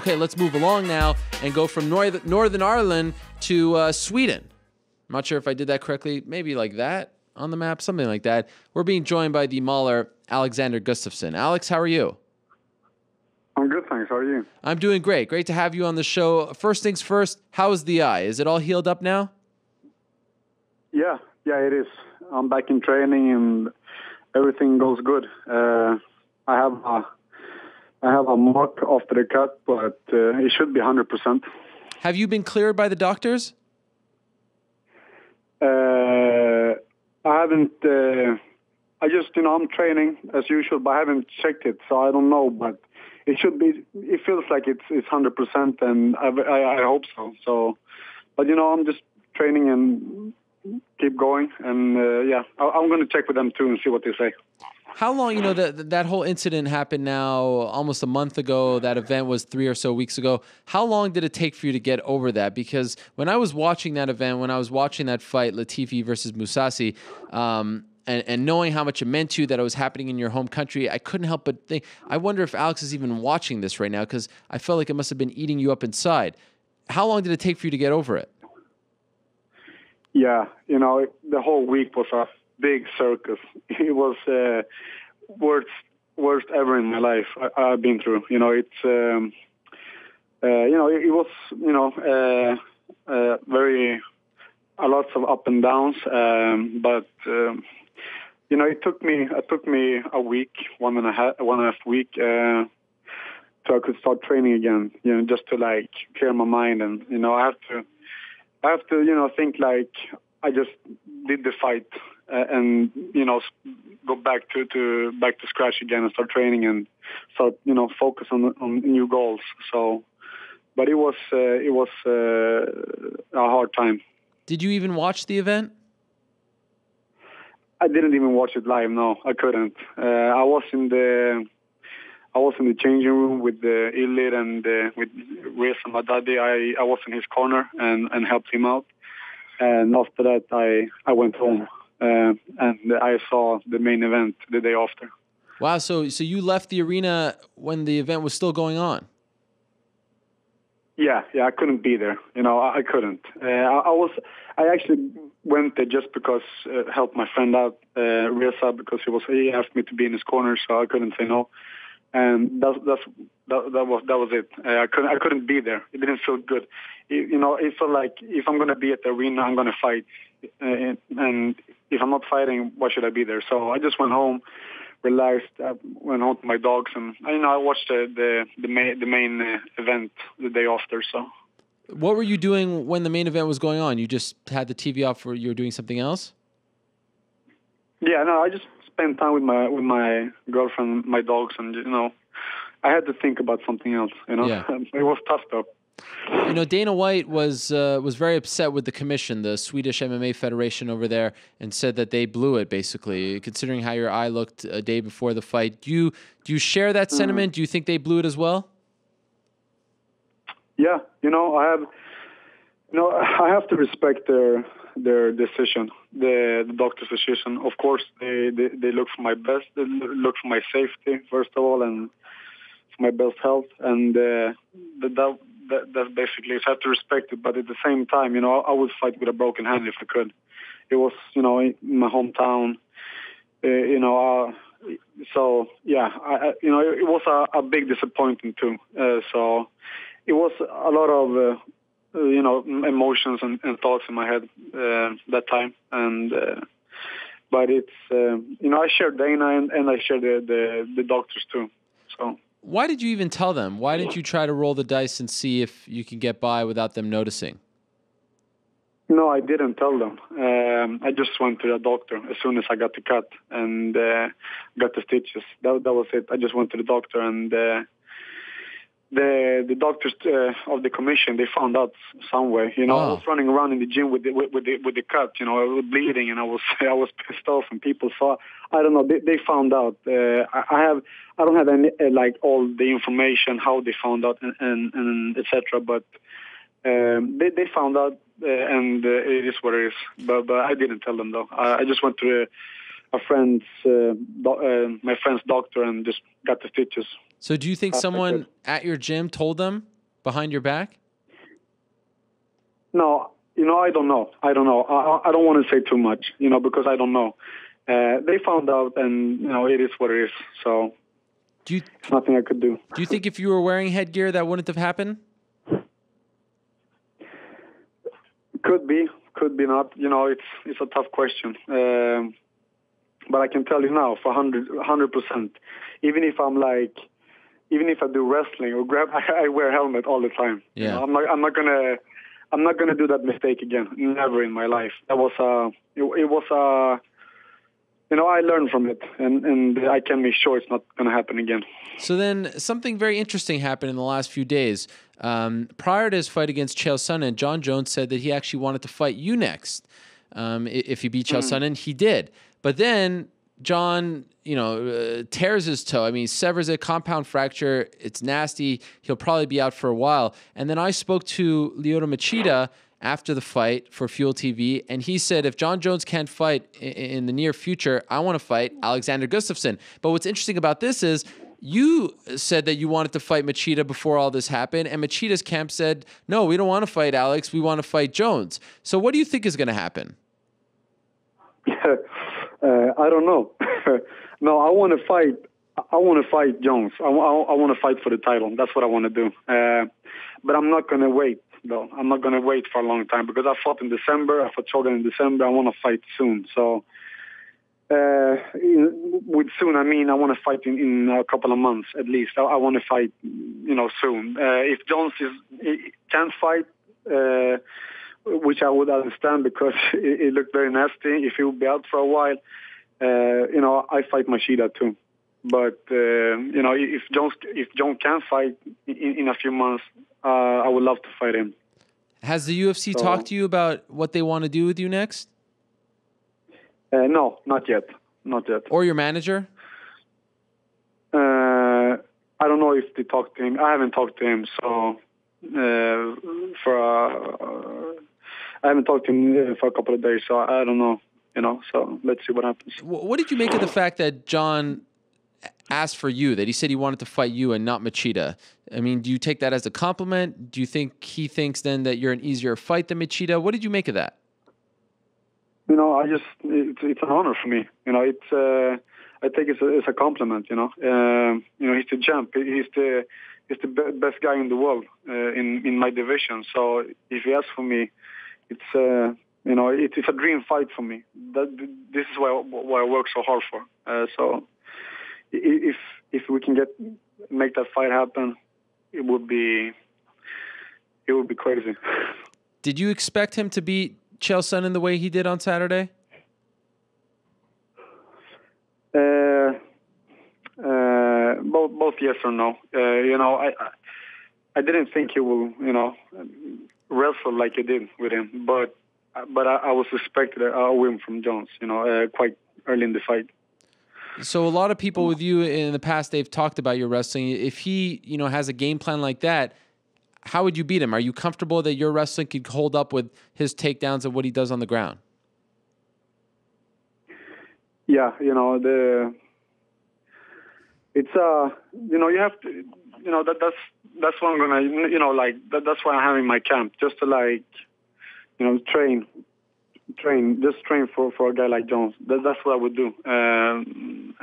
okay, let's move along now and go from Northern Ireland to Sweden. I'm not sure if I did that correctly. Maybe like that on the map, something like that. We're being joined by the mauler, Alexander Gustafsson. Alex, how are you? I'm good, thanks. How are you? I'm doing great. Great to have you on the show. First things first, how's the eye? Is it all healed up now? Yeah, it is. I'm back in training and everything goes good. I have a mark after the cut, but it should be 100%. Have you been cleared by the doctors? I haven't. I just, I'm training as usual, but I haven't checked it, so I don't know. But it should be. It feels like it's 100%, and I hope so. So, but I'm just training and keep going, and I'm going to check with them too and see what they say. How long, that whole incident happened now almost a month ago. That event was 3 or so weeks ago. How long did it take for you to get over that? Because when I was watching that event, when I was watching that fight, Latifi versus Mousasi, and knowing how much it meant to you that it was happening in your home country, I couldn't help but think, I wonder if Alex is even watching this right now, because I felt like it must have been eating you up inside. How long did it take for you to get over it? Yeah, the whole week was a big circus. It was worst ever in my life I've been through. It's it was very a lots of up and downs, but it took me a week, one and a half week, so I could start training again. Just to like clear my mind, and I have to think like I just did the fight, and go back to scratch again and start training and start focus on new goals. So, but it was a hard time. Did you even watch the event? I didn't even watch it live. No, I couldn't. I was in the changing room with the Illit and with Reza Madadi. I was in his corner and helped him out. And after that, I went home and I saw the main event the day after. Wow! So you left the arena when the event was still going on? Yeah, I couldn't be there. I couldn't. I actually went there just because helped my friend out, Reza, because he asked me to be in his corner, so I couldn't say no. And that was it. I couldn't be there. It didn't feel good. It felt like if I'm going to be at the arena, I'm going to fight. And if I'm not fighting, why should I be there? So I just went home, relaxed. I went home to my dogs, and I watched the main event the day after. So, what were you doing when the main event was going on? You just had the TV off, or you were doing something else? Yeah, no, I just spent time with my girlfriend, my dogs, and I had to think about something else. Yeah. It was tough though. Dana White was very upset with the commission, the Swedish MMA Federation over there, and said that they blew it, basically, considering how your eye looked a day before the fight. Do you share that sentiment? Do you think they blew it as well? Yeah, I have to respect their decision, the doctor's decision. Of course, they look for my best. They look for my safety first of all, and for my best health, and that's basically it. I have to respect it, but at the same time, I would fight with a broken hand if I could. It was, in my hometown, so yeah, it was a big disappointment too. So it was a lot of, emotions and thoughts in my head that time, and but it's, I share Dana and I share the doctors too. So. Why did you even tell them? Why didn't you try to roll the dice and see if you can get by without them noticing? No, I didn't tell them. I just went to the doctor as soon as I got the cut and got the stitches. That was it. I just went to the doctor, and the doctors of the commission, they found out some way. I was running around in the gym with the cut. I was bleeding, and I was pissed off, and people saw. I don't know. They found out. I don't have any all the information how they found out and etc. But they found out, and it is what it is. But I didn't tell them though. I just went to my friend's doctor and just got the stitches. So do you think someone at your gym told them behind your back? No, I don't know. I don't want to say too much, because I don't know. They found out, and it is what it is. So it's nothing I could do. Do you think if you were wearing headgear, that wouldn't have happened? Could be not. It's a tough question. But I can tell you now, for 100%, even if I do wrestling or grab, I wear a helmet all the time. Yeah. I'm not gonna do that mistake again. Never in my life. That was I learned from it, and I can make sure it's not gonna happen again. So then something very interesting happened in the last few days. Prior to his fight against Chael Sonnen, Jon Jones said that he actually wanted to fight you next. If he beat Chael Sonnen, he did. But then Jon, tears his toe. I mean, severs a compound fracture. It's nasty. He'll probably be out for a while. And then I spoke to Lyoto Machida after the fight for Fuel TV, and he said, if Jon Jones can't fight in the near future, I want to fight Alexander Gustafsson. But what's interesting about this is you said that you wanted to fight Machida before all this happened, and Machida's camp said, no, we don't want to fight Alex. We want to fight Jones. So what do you think is going to happen? I don't know. No, I want to fight. I want to fight Jones. I want to fight for the title. That's what I want to do. But I'm not going to wait, though. I'm not going to wait for a long time because I fought in December. I fought Shogun in December. I want to fight soon. So with soon, I mean I want to fight in a couple of months at least. I want to fight, soon. If Jones can't fight, which I would understand because it looked very nasty. If he would be out for a while, I fight Machida too. But if Jon can fight in a few months, I would love to fight him. Has the UFC talked to you about what they want to do with you next? No, not yet. Not yet. Or your manager? I don't know if they talked to him. I haven't talked to him, so I haven't talked to him for a couple of days, so I don't know. So let's see what happens. What did you make of the fact that Jon asked for you, that he said he wanted to fight you and not Machida? I mean, do you take that as a compliment? Do you think he thinks then that you're an easier fight than Machida? What did you make of that? It's an honor for me. I take it as a compliment. He's the champ. He's the best guy in the world in my division. So if he asks for me, it's a dream fight for me. This is what I work so hard for. So if we can make that fight happen, it would be crazy. Did you expect him to beat Chael Sonnen the way he did on Saturday? Both yes or no. I didn't think he will, wrestle like he did with him, but I was expected a win from Jones, quite early in the fight. So a lot of people with you in the past, they've talked about your wrestling. If he, has a game plan like that, how would you beat him? Are you comfortable that your wrestling could hold up with his takedowns and what he does on the ground? Yeah, you have to, that's what I'm gonna, that's why I'm having my camp, just to train for a guy like Jones. That's what I would do, and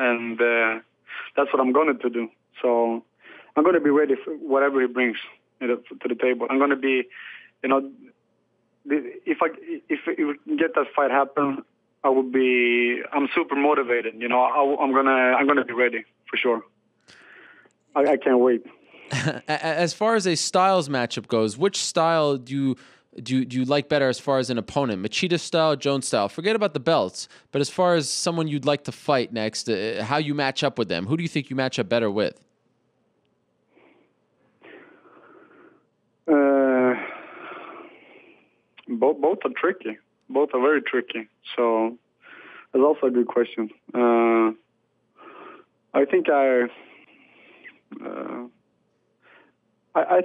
that's what I'm going to do. So I'm going to be ready for whatever he brings to the table. I'm going to be, if we can get that fight happen, I'm super motivated. I'm gonna be ready for sure. I can't wait. As far as a styles matchup goes, which style do you like better as far as an opponent? Machida style, Jones style? Forget about the belts, but as far as someone you'd like to fight next, how you match up with them, who do you think you match up better with? Both are tricky. Both are very tricky. So that's also a good question. I think I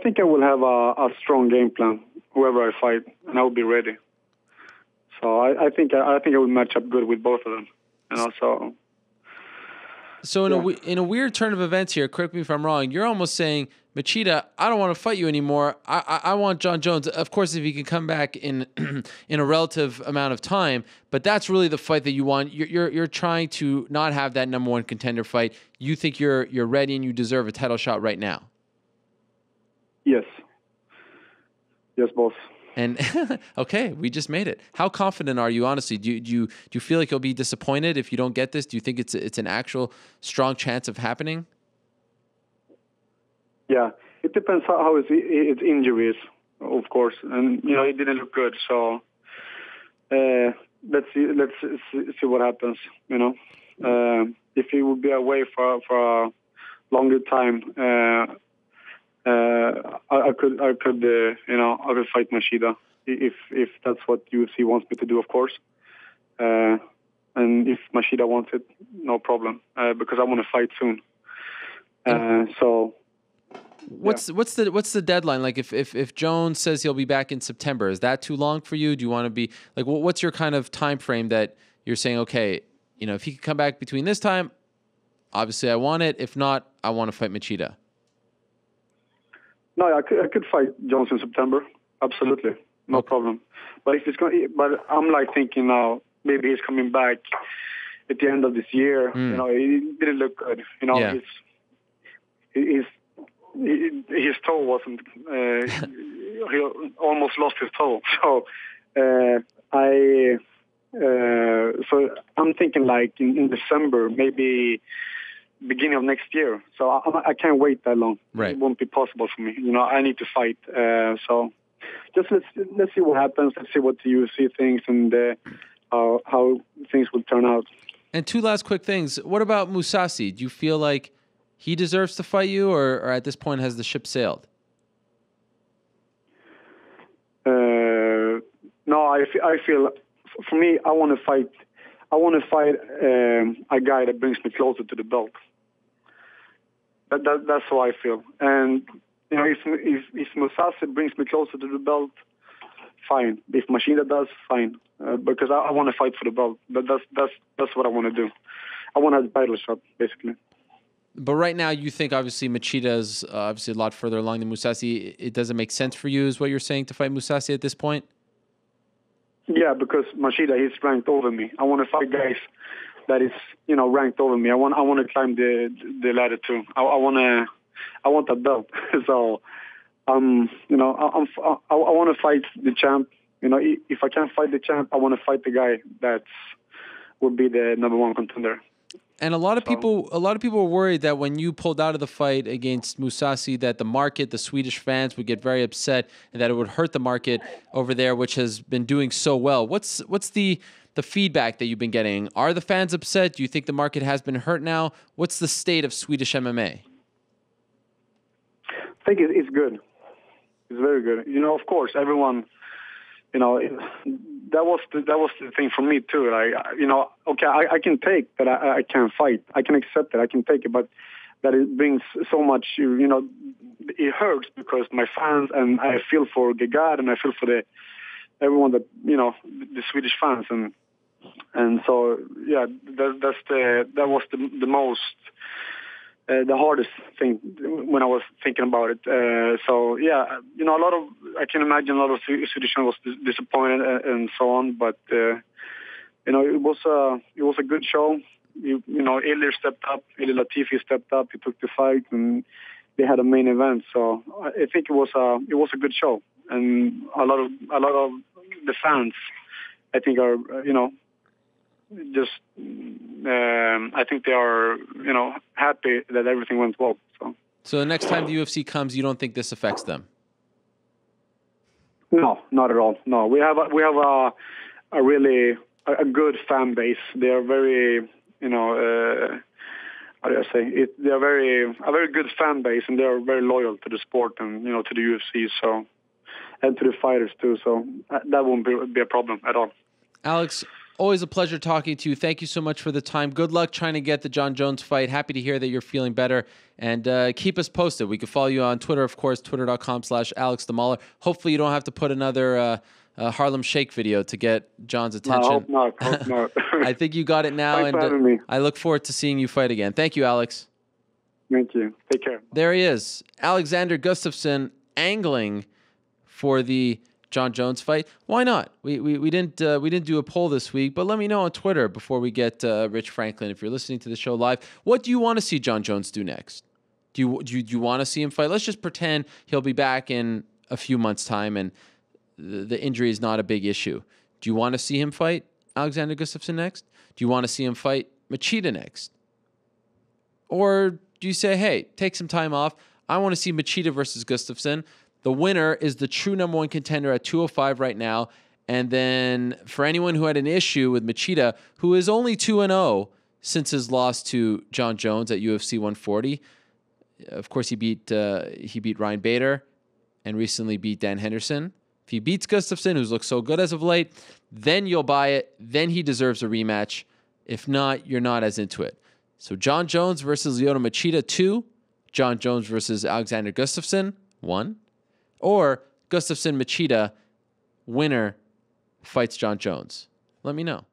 think I will have a strong game plan whoever I fight, and I will be ready. So I think I will match up good with both of them. So in a weird turn of events here, correct me if I'm wrong, you're almost saying Machida, I don't want to fight you anymore. I want Jon Jones. Of course, if he can come back in in a relative amount of time, but that's really the fight that you want. You're trying to not have that number one contender fight. You think you're ready and you deserve a title shot right now. Yes. Yes, boss. And okay, we just made it. How confident are you, honestly? Do you feel like you'll be disappointed if you don't get this? Do you think it's an actual strong chance of happening? Yeah, it depends how his injury is, of course, and it didn't look good. So let's see what happens. If he would be away for a longer time, I could fight Machida if that's what UFC wants me to do, of course. And if Machida wants it, no problem, because I want to fight soon. So. What's the deadline? Like if Jones says he'll be back in September, is that too long for you? Do you want to be like, what's your kind of time frame that you're saying, okay, if he could come back between this time, obviously I want it. If not, I want to fight Machida. No, I could fight Jones in September. Absolutely. No problem. But if it's but I'm like thinking now, maybe he's coming back at the end of this year. It didn't look good. His toe wasn't. He almost lost his toe. So so I'm thinking like in December, maybe beginning of next year. So I can't wait that long. Right. It won't be possible for me. I need to fight. So just let's see what happens. Let's see what the UFC thinks and how things will turn out. And two last quick things. What about Mousasi? Do you feel like he deserves to fight you, or at this point has the ship sailed? No, I feel for me, I want to fight. I want to fight a guy that brings me closer to the belt. That's how I feel. And if Mousasi brings me closer to the belt, fine. If Machida does, fine. Because I want to fight for the belt. That's what I want to do. I want to have the title shot, basically. But right now, you think obviously Machida is obviously a lot further along than Mousasi. It doesn't make sense for you, is what you're saying, to fight Mousasi at this point? Yeah, because Machida is ranked over me. I want to fight guys that is ranked over me. I want to climb the ladder too. I want that belt. So I want to fight the champ. If I can't fight the champ, I want to fight the guy that would be the number one contender. And a lot of people were worried that when you pulled out of the fight against Mousasi, that the market, the Swedish fans, would get very upset and that it would hurt the market over there, which has been doing so well. What's the feedback that you've been getting? Are the fans upset? Do you think the market has been hurt now? What's the state of Swedish MMA? I think it's good. It's very good. Of course, everyone. That was the thing for me too. Okay, I can take that. I can't fight. I can accept it. I can take it, but that it brings so much. It hurts because my fans, and I feel for Gegard, and I feel for everyone that the Swedish fans, and so yeah, that was the most. The hardest thing when I was thinking about it. So yeah, I can imagine a lot of Swedish fans was disappointed and so on. But it was a good show. Ilir stepped up, Ilir Latifi stepped up. He took the fight, and they had a main event. So I think it was a good show, and a lot of the fans, I think, are just I think they are happy that everything went well. So the next time the UFC comes, you don't think this affects them? No, not at all. No, we have a really good fan base. They are very how do I say it? They are a very good fan base, and they are very loyal to the sport and to the UFC. So and to the fighters too. So that won't be a problem at all. Alex, always a pleasure talking to you. Thank you so much for the time. Good luck trying to get the Jon Jones fight. Happy to hear that you're feeling better. And keep us posted. We can follow you on Twitter, of course, twitter.com/AlexTheMauler. Hopefully you don't have to put another Harlem Shake video to get Jon's attention. No, hope not. I think you got it now. Thanks for having me. I look forward to seeing you fight again. Thank you, Alex. Thank you. Take care. There he is, Alexander Gustafsson, angling for the Jon Jones fight. Why not? We didn't do a poll this week, but let me know on Twitter before we get Rich Franklin. If you're listening to the show live, what do you want to see Jon Jones do next? Do you want to see him fight? Let's just pretend he'll be back in a few months' time and the injury is not a big issue. Do you want to see him fight Alexander Gustafsson next? Do you want to see him fight Machida next? Or do you say, hey, take some time off. I want to see Machida versus Gustafsson. The winner is the true number one contender at 205 right now. And then for anyone who had an issue with Machida, who is only 2-0 since his loss to Jon Jones at UFC 140, of course he beat Ryan Bader and recently beat Dan Henderson. If he beats Gustafsson, who's looked so good as of late, then you'll buy it. Then he deserves a rematch. If not, you're not as into it. So Jon Jones versus Lyoto Machida, 2. Jon Jones versus Alexander Gustafsson, 1. Or Gustafsson Machida, winner fights Jon Jones. Let me know.